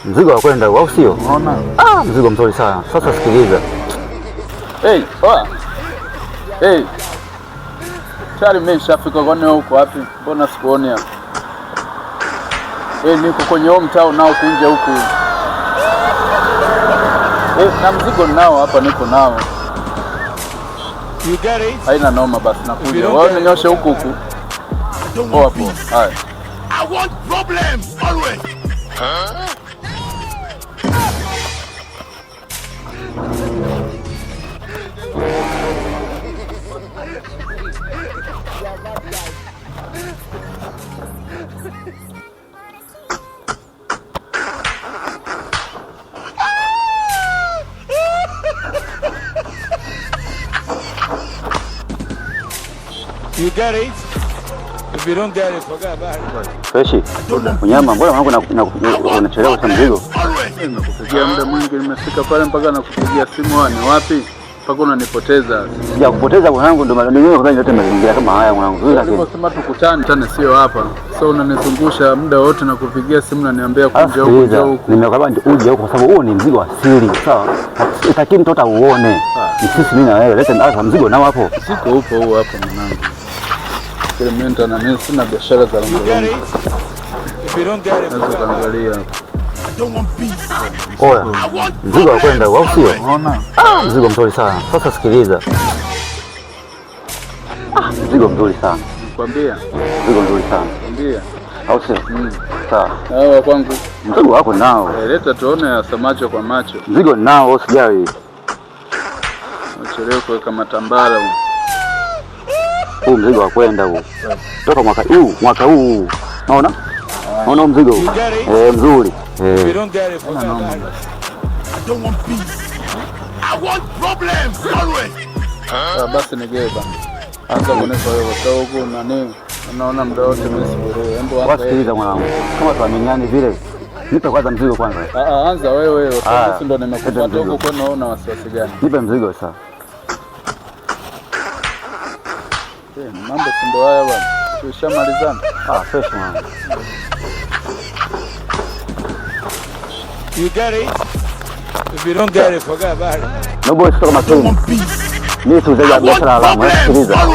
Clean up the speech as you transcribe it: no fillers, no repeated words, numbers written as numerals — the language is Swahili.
Mzigo wa kwenda au sio? Unaona? Mzigo mzuri sana. Sasa sikiliza. Tayari nimeshafika. Kwani huko wapi? Mbona sikuoni hapa? Niko kwenye home town nao kunje huku. Na mzigo nao hapa, niko nao. You get it? Haina noma, basi nakuja. Wewe ninyoshe huku. Poa. Haya. I want problems always. You get it? If you don't get it, forget about it. Freshi. Unyama, mbona mwanangu unachelewa sana mzigo? Nimekupigia muda mwingi, nimefika pale mpaka nakupigia simu. Ni wapi? Mpaka unanipoteza. Sija kupoteza mwanangu, ndo mimi kwa yote mazingira kama haya mwanangu. Unasema tukutane sio hapa. So unanizungusha muda wote na kupigia simu na niambia kuja huko. Nimekwambia uje huko kwa sababu huo ni mzigo wa siri. Sawa. Itakini mtoto uone. Ni sisi mimi na wewe. Leta mzigo nao hapo. Siko huko hapo mwanangu. Kile mimi na mimi sina biashara za longo. If you don't get it, angalia. I don't want peace. Oya. Mzigo wa kwenda au sio? Unaona? Mzigo mzuri sana. Sasa sikiliza. Mzigo mzuri sana. Nikwambia. Mzigo mzuri sana. Nikwambia. Au sio? Sawa. Hawa kwangu. Mzigo wako nao. Leta tuone hasa macho kwa macho. Mzigo nao usijali. Uchelewe kuweka matambara huu. Huu mzigo wa kwenda huu. Toka mwaka huu. Unaona? Unaona mzigo huu? Mzuri. If you don't get it, forget about it. I don't want peace. I want problems always. Basi nigeba. Anza kunipa wewe huko nani? Unaona muda wote mimi sibure. Embo hapa. Wasikiliza mwanangu. Kama tuaminiani vile. Nipe kwanza mzigo kwanza. Anza wewe. Sisi ndo nimekupata huko, kwa naona wasiwasi gani? Nipe mzigo sasa. Mambo si ndo haya bwana. Tushamalizana. Fresh man. You get it? If you don't get it, forget about it. No boy, sio kama tu. Mimi tu zaidi ya biashara alama. Sikiliza.